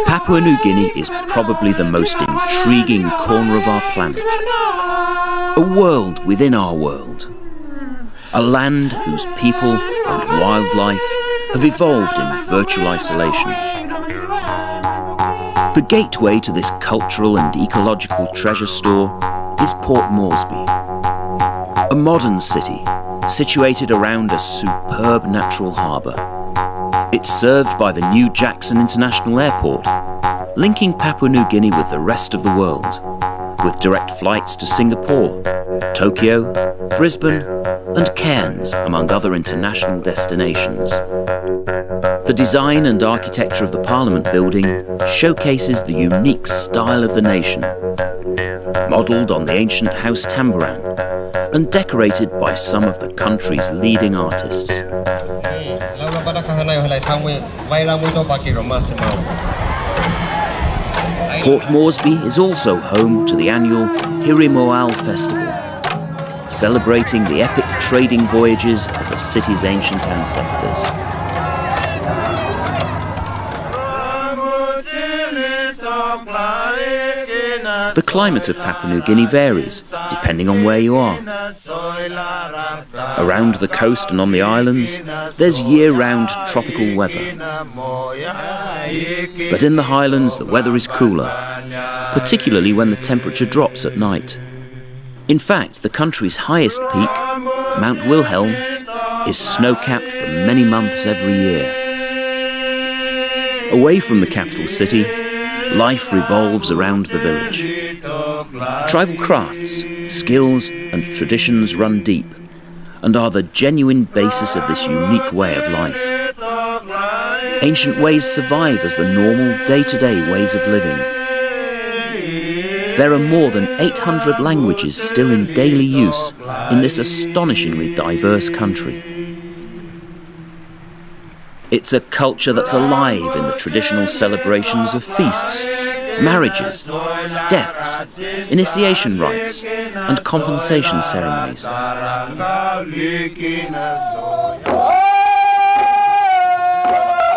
Papua New Guinea is probably the most intriguing corner of our planet. A world within our world. A land whose people and wildlife have evolved in virtual isolation. The gateway to this cultural and ecological treasure store is Port Moresby, a modern city situated around a superb natural harbour. It's served by the new Jackson International Airport, linking Papua New Guinea with the rest of the world, with direct flights to Singapore, Tokyo, Brisbane and Cairns, among other international destinations. The design and architecture of the Parliament building showcases the unique style of the nation, modelled on the ancient House Tamboran and decorated by some of the country's leading artists. Port Moresby is also home to the annual Hirimoal Festival, celebrating the epic trading voyages of the city's ancient ancestors. The climate of Papua New Guinea varies, depending on where you are. Around the coast and on the islands, there's year-round tropical weather. But in the highlands, the weather is cooler, particularly when the temperature drops at night. In fact, the country's highest peak, Mount Wilhelm, is snow-capped for many months every year. Away from the capital city, life revolves around the village. Tribal crafts, skills and traditions run deep and are the genuine basis of this unique way of life. Ancient ways survive as the normal day-to-day ways of living. There are more than 800 languages still in daily use in this astonishingly diverse country. It's a culture that's alive in the traditional celebrations of feasts, marriages, deaths, initiation rites, and compensation ceremonies.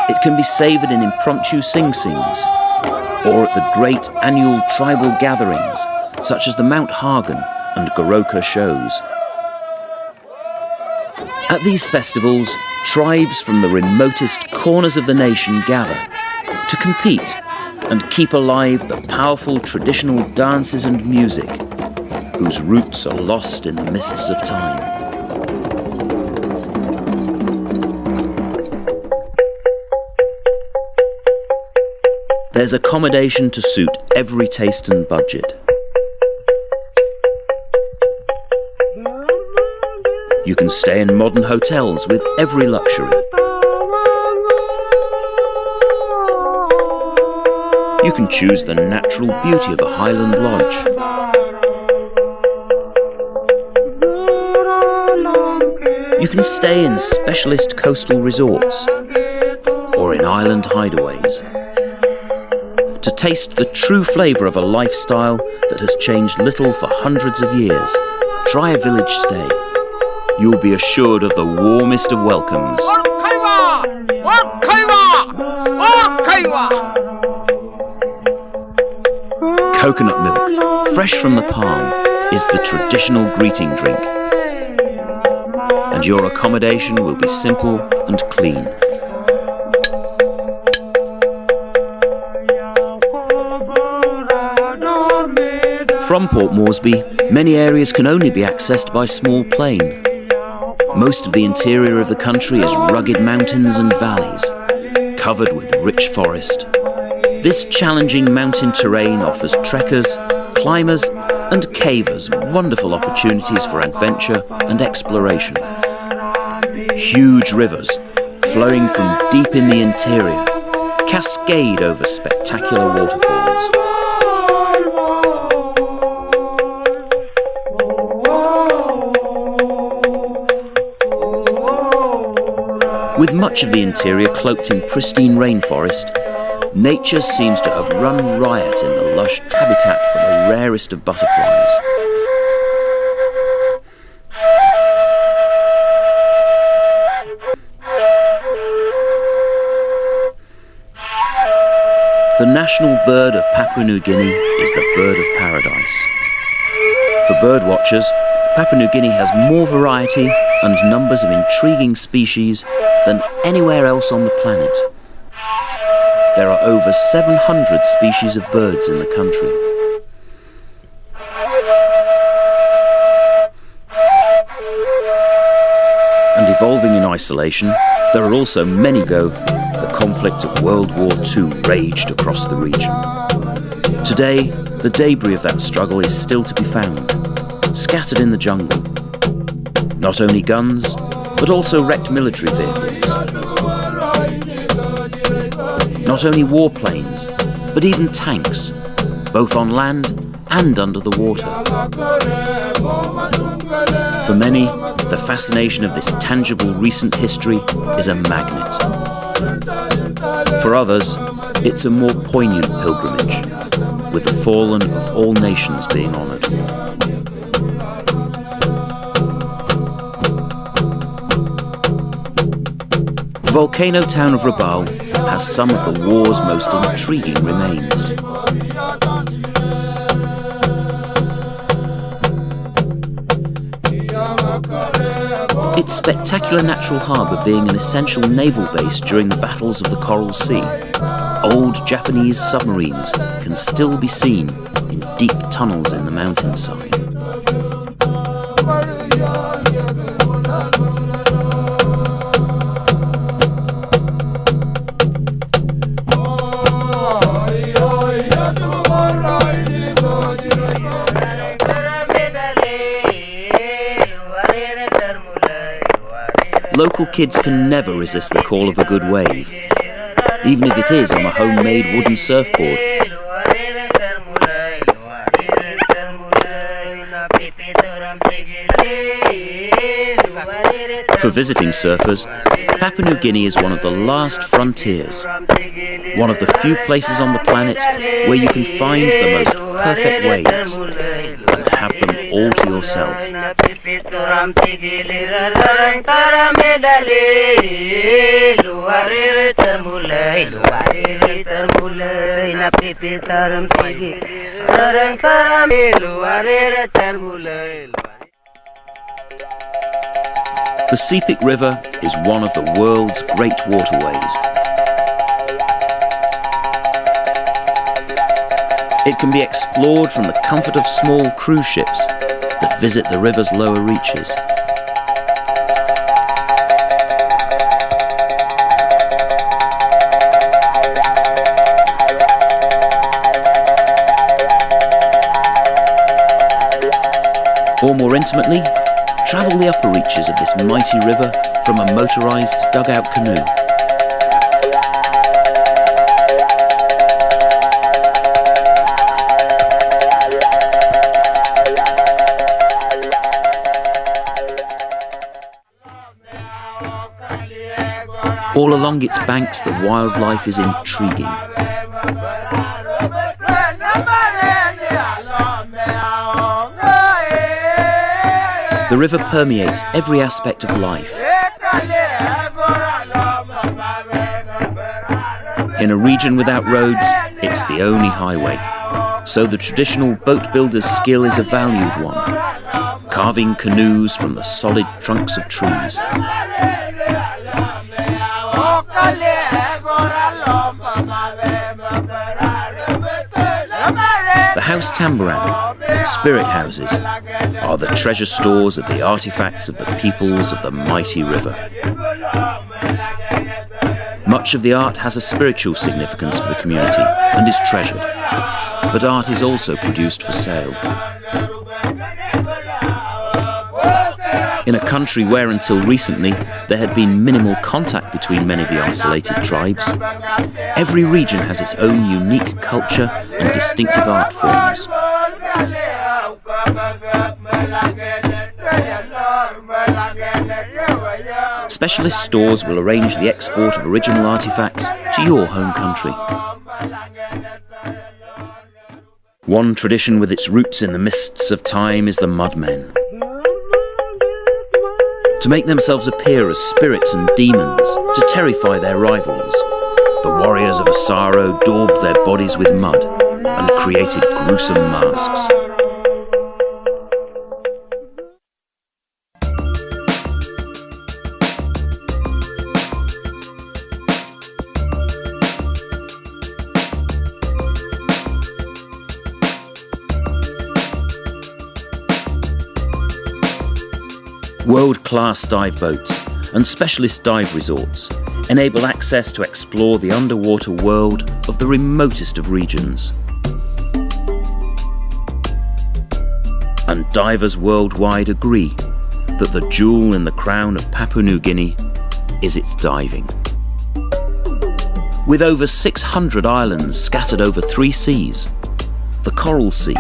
It can be savoured in impromptu sing-sings, or at the great annual tribal gatherings, such as the Mount Hagen and Goroka shows. At these festivals, tribes from the remotest corners of the nation gather to compete and keep alive the powerful traditional dances and music, whose roots are lost in the mists of time. There's accommodation to suit every taste and budget. You can stay in modern hotels with every luxury. You can choose the natural beauty of a Highland lodge. You can stay in specialist coastal resorts or in island hideaways. To taste the true flavour of a lifestyle that has changed little for hundreds of years, try a village stay. You'll be assured of the warmest of welcomes. Coconut milk, fresh from the palm, is the traditional greeting drink. And your accommodation will be simple and clean. From Port Moresby, many areas can only be accessed by small plane. Most of the interior of the country is rugged mountains and valleys, covered with rich forest. This challenging mountain terrain offers trekkers, climbers and cavers wonderful opportunities for adventure and exploration. Huge rivers, flowing from deep in the interior, cascade over spectacular waterfalls. With much of the interior cloaked in pristine rainforest, nature seems to have run riot in the lush habitat for the rarest of butterflies. The national bird of Papua New Guinea is the bird of paradise. For birdwatchers, Papua New Guinea has more variety and numbers of intriguing species than anywhere else on the planet. There are over 700 species of birds in the country. And evolving in isolation, there are also many ago, the conflict of World War II raged across the region. Today, the debris of that struggle is still to be found, scattered in the jungle. Not only guns, but also wrecked military vehicles. Not only warplanes, but even tanks, both on land and under the water. For many, the fascination of this tangible recent history is a magnet. For others, it's a more poignant pilgrimage, with the fallen of all nations being honoured. The volcano town of Rabaul has some of the war's most intriguing remains. Its spectacular natural harbour being an essential naval base during the battles of the Coral Sea, old Japanese submarines can still be seen in deep tunnels in the mountainside. Local kids can never resist the call of a good wave, even if it is on a homemade wooden surfboard. For visiting surfers, Papua New Guinea is one of the last frontiers, one of the few places on the planet where you can find the most perfect waves and have them all to yourself. The Sepik River is one of the world's great waterways. It can be explored from the comfort of small cruise ships that visit the river's lower reaches. Or more intimately, travel the upper reaches of this mighty river from a motorised dugout canoe. All along its banks, the wildlife is intriguing. The river permeates every aspect of life. In a region without roads, it's the only highway, so the traditional boat builder's skill is a valued one, carving canoes from the solid trunks of trees. The house tamboran, spirit houses, are the treasure stores of the artifacts of the peoples of the mighty river. Much of the art has a spiritual significance for the community and is treasured, but art is also produced for sale. In a country where until recently there had been minimal contact between many of the isolated tribes, every region has its own unique culture and distinctive art forms. Specialist stores will arrange the export of original artifacts to your home country. One tradition with its roots in the mists of time is the mudmen. To make themselves appear as spirits and demons, to terrify their rivals, The warriors of Asaro daubed their bodies with mud and created gruesome masks. World-class dive boats and specialist dive resorts enable access to explore the underwater world of the remotest of regions. And divers worldwide agree that the jewel in the crown of Papua New Guinea is its diving. With over 600 islands scattered over 3 seas, the Coral Sea,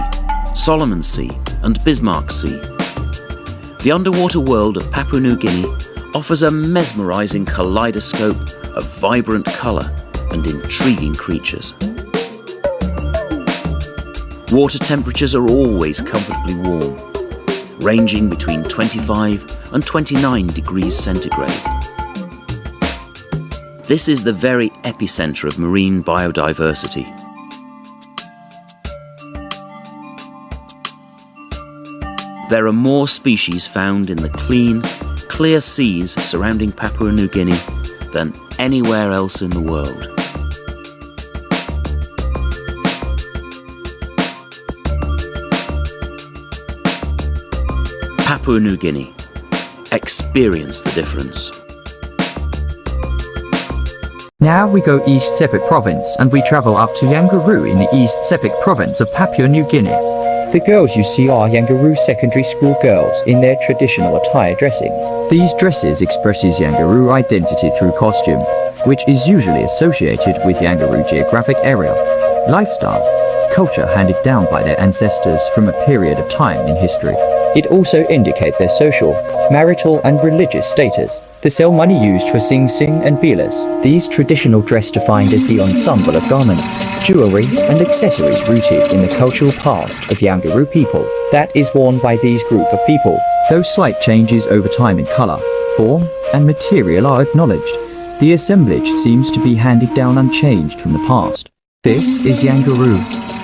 Solomon Sea and Bismarck Sea, the underwater world of Papua New Guinea offers a mesmerising kaleidoscope of vibrant colour and intriguing creatures. Water temperatures are always comfortably warm, ranging between 25 and 29 degrees centigrade. This is the very epicentre of marine biodiversity. There are more species found in the clean, clear seas surrounding Papua New Guinea than anywhere else in the world. Papua New Guinea. Experience the difference. Now we go East Sepik Province and we travel up to Yangaroo in the East Sepik Province of Papua New Guinea. The girls you see are Yangaroo secondary school girls in their traditional attire dressings. These dresses expresses Yangaroo identity through costume, which is usually associated with Yangaroo geographic area, lifestyle, culture handed down by their ancestors from a period of time in history. It also indicates their social, marital and religious status. The sell money used for Sing Sing and Bilas. These traditional dress defined as the ensemble of garments, jewelry and accessories rooted in the cultural past of Yangaroo people that is worn by these group of people. Though slight changes over time in colour, form and material are acknowledged, the assemblage seems to be handed down unchanged from the past. This is Yangaroo.